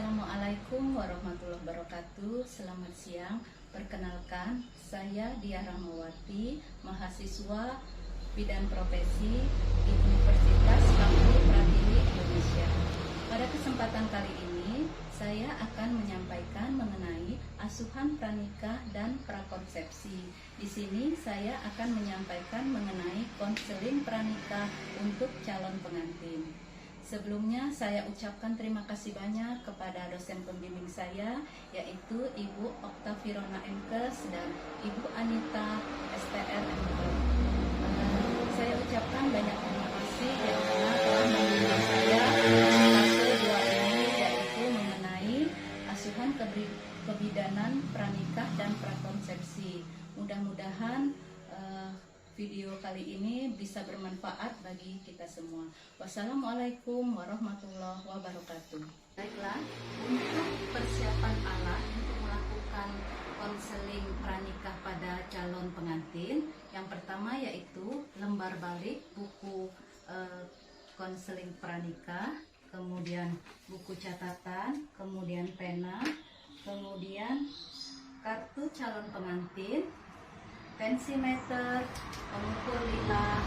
Assalamualaikum warahmatullahi wabarakatuh. Selamat siang. Perkenalkan, saya Diah Rahmawati, mahasiswa bidang profesi di Universitas Bangli Pratili Indonesia. Pada kesempatan kali ini, saya akan menyampaikan mengenai asuhan pranikah dan prakonsepsi. Di sini saya akan menyampaikan mengenai konseling pranikah untuk calon pengantin. Sebelumnya saya ucapkan terima kasih banyak kepada dosen pembimbing saya, yaitu Ibu Oktavierona Emkes dan Ibu Anita STR Emkes. Saya ucapkan banyak terima kasih yang telah membimbing saya fase 2 ini, yaitu mengenai asuhan kebidanan pranikah dan prakonsepsi. Mudah-mudahan video kali ini bisa bermanfaat bagi kita semua. Wassalamualaikum warahmatullahi wabarakatuh. Baiklah, untuk persiapan alat untuk melakukan konseling pranikah pada calon pengantin, yang pertama yaitu lembar balik buku konseling pranikah, kemudian buku catatan, kemudian pena, kemudian kartu calon pengantin, tensimeter, pengukur lidah,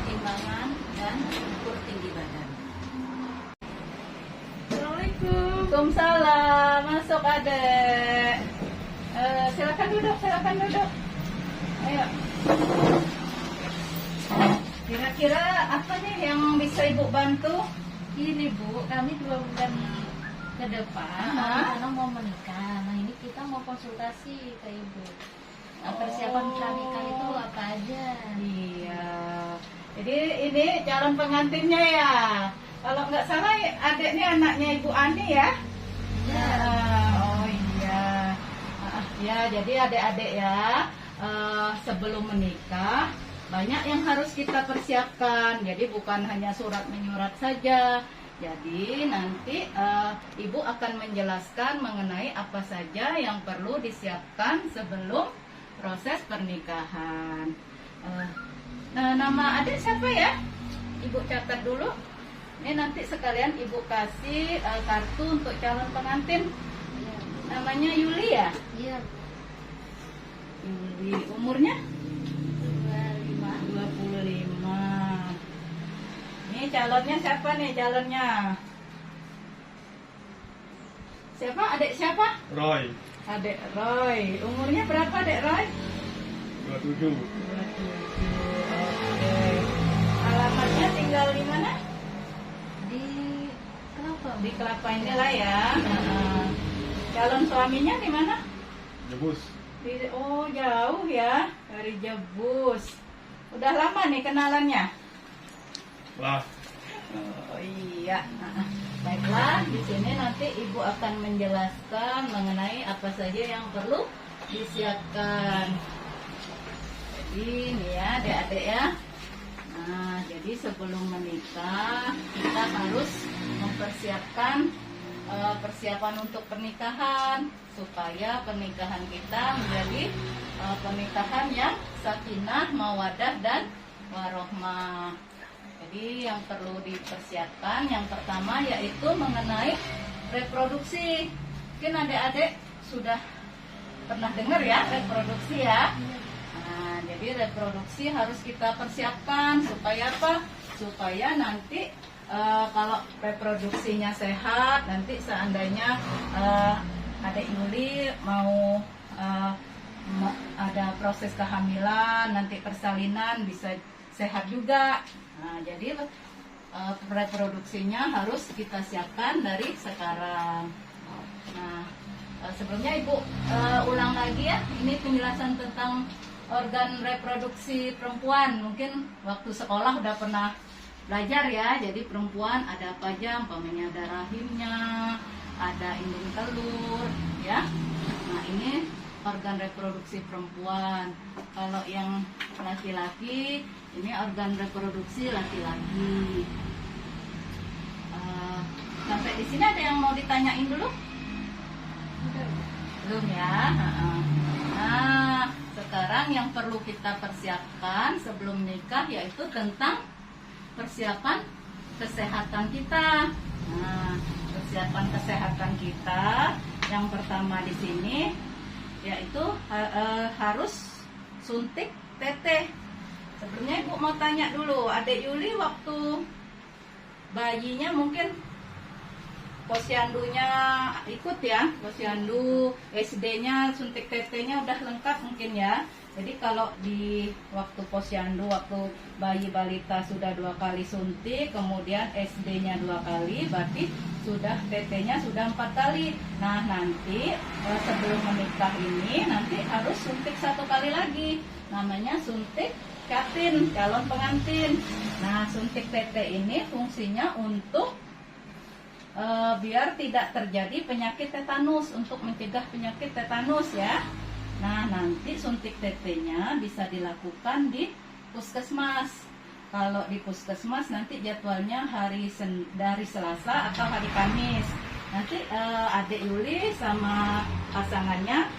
timbangan, dan ukur tinggi badan. Assalamualaikum. Waalaikumsalam. Masuk adek. Silakan duduk, Ayo. Kira-kira apa nih yang bisa Ibu bantu? Ini Bu, kami 2 bulan ke depan karena mau menikah. Nah ini kita mau konsultasi ke Ibu. Nah, persiapan pranikah itu apa aja? Iya. Jadi ini calon pengantinnya ya. Kalau nggak salah adik ini anaknya Ibu Ani ya? Iya. Oh iya. Ya, jadi adik-adik ya, sebelum menikah banyak yang harus kita persiapkan. Jadi bukan hanya surat menyurat saja. Jadi nanti Ibu akan menjelaskan mengenai apa saja yang perlu disiapkan sebelum proses pernikahan. Nah, nama adik siapa ya? Ibu catat dulu. Ini nanti sekalian Ibu kasih kartu untuk calon pengantin. Iya. Namanya Yuli ya? Iya. Yuli. Umurnya? 25. 25. Ini calonnya siapa nih calonnya? Siapa? Adik siapa? Roy, Adik Roy. Umurnya berapa Adik Roy? 27. 27. Oke. Alamatnya tinggal di mana? Di kenapa? Di Kelapa inilah ya. Calon suaminya di mana? Jebus. Oh, jauh ya, dari Jebus. Udah lama nih kenalannya? Lah, Oh iya. Baiklah, di sini nanti Ibu akan menjelaskan mengenai apa saja yang perlu disiapkan. Jadi ini ya adik-adik ya. Nah, jadi sebelum menikah kita harus mempersiapkan persiapan untuk pernikahan supaya pernikahan kita menjadi pernikahan yang sakinah, mawaddah dan warohmah. Jadi yang perlu dipersiapkan yang pertama yaitu mengenai reproduksi. Mungkin adik-adik sudah pernah dengar ya reproduksi ya. Nah, jadi reproduksi harus kita persiapkan supaya apa? Supaya nanti kalau reproduksinya sehat, nanti seandainya adik Yuli mau ada proses kehamilan, nanti persalinan bisa sehat juga. Nah, jadi reproduksinya harus kita siapkan dari sekarang. Nah, sebelumnya Ibu ulang lagi ya, ini penjelasan tentang organ reproduksi perempuan. Mungkin waktu sekolah udah pernah belajar ya. Jadi perempuan ada apa aja, umpamanya ada rahimnya, ada indung telur, ya. Nah, ini organ reproduksi perempuan. Kalau yang laki-laki, ini organ reproduksi laki-laki. Sampai di sini ada yang mau ditanyain dulu? Belum ya. Nah, sekarang yang perlu kita persiapkan sebelum nikah yaitu tentang persiapan kesehatan kita. Nah, persiapan kesehatan kita yang pertama di sini yaitu harus suntik teteh. Sebelumnya Ibu mau tanya dulu, Adik Yuli waktu bayinya mungkin posyandunya ikut ya, posyandu, SD-nya, suntik tetenya udah lengkap mungkin ya. Jadi kalau di waktu posyandu, waktu bayi balita sudah 2 kali suntik, kemudian SD-nya 2 kali, berarti sudah tetenya sudah 4 kali. Nah nanti sebelum menikah ini nanti harus suntik 1 kali lagi, namanya suntik Catin, calon pengantin. Nah, suntik tete ini fungsinya untuk biar tidak terjadi penyakit tetanus, untuk mencegah penyakit tetanus ya. Nah, nanti suntik tetenya bisa dilakukan di puskesmas. Kalau di puskesmas nanti jadwalnya dari Selasa atau hari Kamis. Nanti Adik Yuli sama pasangannya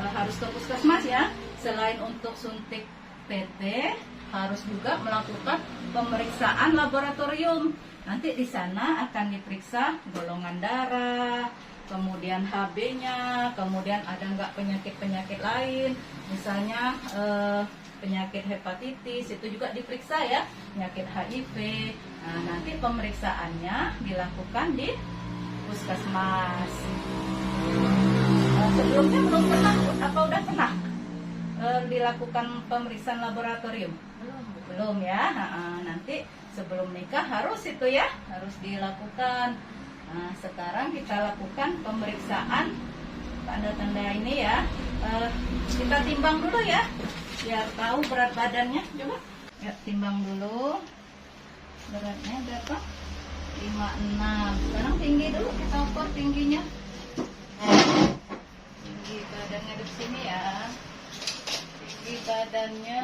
harus ke puskesmas ya. Selain untuk suntik PT harus juga melakukan pemeriksaan laboratorium. Nanti di sana akan diperiksa golongan darah, kemudian HB-nya, kemudian ada nggak penyakit-penyakit lain, misalnya penyakit hepatitis itu juga diperiksa ya, penyakit HIV. Nah, nanti pemeriksaannya dilakukan di puskesmas. Sebelumnya belum pernah apa udah pernah dilakukan pemeriksaan laboratorium? Belum ya. Nanti sebelum nikah harus itu ya, harus dilakukan. Nah, sekarang kita lakukan pemeriksaan tanda-tanda ini ya. Kita timbang dulu ya, biar tahu berat badannya. Coba ya, timbang dulu beratnya berapa. 56. Sekarang tinggi dulu, kita ukur tingginya. Tinggi badannya di sini ya. Tinggi badannya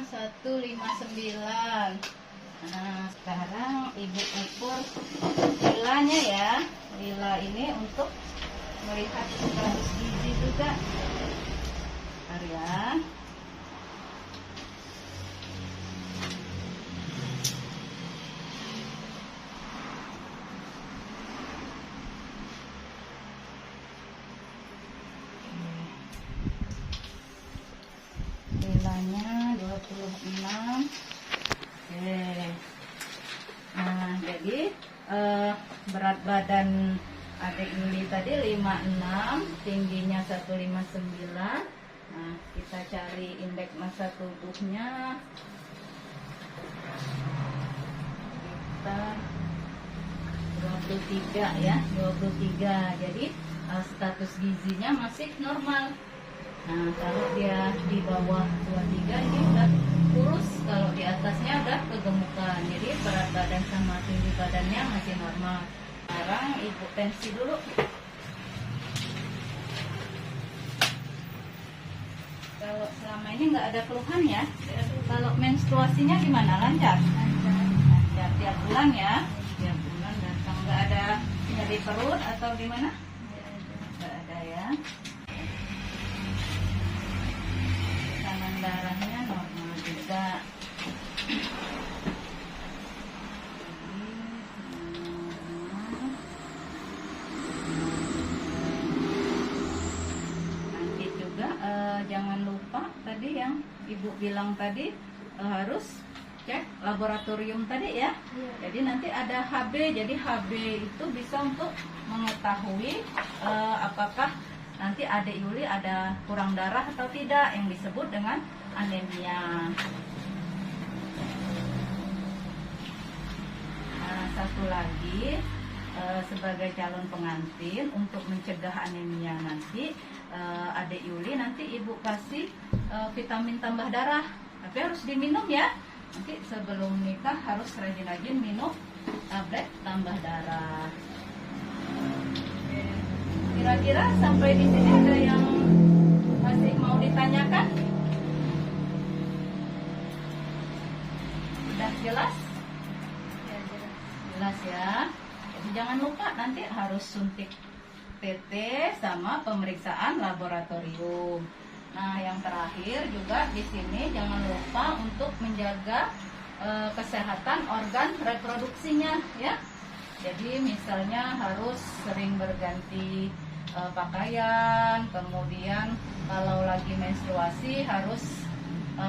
159. Nah, sekarang Ibu ukur lilanya ya. Lila ini untuk melihat status gizi juga. Bentar ya. Lilanya 26. Oke. Nah, jadi berat badan Adik Yuli tadi 56, tingginya 159. Nah, kita cari indeks massa tubuhnya. Kita 23 ya, 23. Jadi status gizinya masih normal. Nah, kalau dia di bawah 23 ini udah kurus, kalau di atasnya udah kegemukan. Jadi berat badan sama tinggi badannya masih normal. Sekarang Ibu tensi dulu. Kalau selama ini nggak ada keluhan ya. Kalau menstruasinya gimana? Lancar? Lancar tiap bulan ya. Tiap bulan datang, nggak ada nyeri perut atau gimana? Nggak ada ya. Tekanan darahnya normal juga. Nanti juga jangan lupa tadi yang Ibu bilang tadi harus cek laboratorium tadi ya. Jadi nanti ada HB. Jadi HB itu bisa untuk mengetahui apakah nanti Adik Yuli ada kurang darah atau tidak, yang disebut dengan anemia. Nah, satu lagi sebagai calon pengantin untuk mencegah anemia nanti Adik Yuli nanti Ibu kasih vitamin tambah darah, tapi harus diminum ya. Nanti sebelum nikah harus rajin-rajin minum tablet tambah darah. Kira-kira sampai di sini ada yang masih mau ditanyakan? Sudah jelas? Ya, jelas ya. Jadi jangan lupa nanti harus suntik TT sama pemeriksaan laboratorium. Nah, yang terakhir juga di sini jangan lupa untuk menjaga kesehatan organ reproduksinya ya. Jadi misalnya harus sering berganti pakaian, kemudian kalau lagi menstruasi harus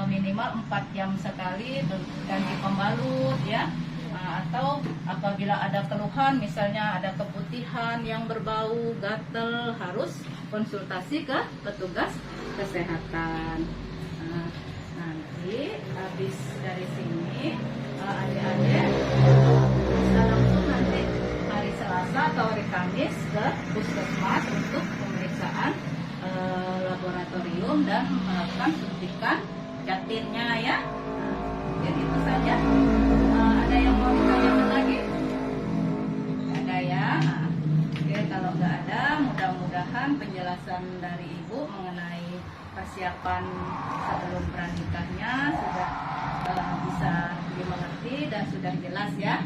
minimal 4 jam sekali ganti pembalut ya. Atau apabila ada keluhan, misalnya ada keputihan yang berbau, gatel, harus konsultasi ke petugas kesehatan. Nanti habis dari sini adik-adik bisa langsung nanti hari Selasa atau hari Kamis ke puskesmas untuk pemeriksaan laboratorium dan melakukan suntikan jatinnya ya. Jadi itu saja. Ada yang mau ditanyakan lagi? Ada ya. Oke, kalau nggak ada, mudah-mudahan penjelasan dari Ibu mengenai persiapan sebelum pranikahnya sudah bisa dimengerti dan sudah jelas ya.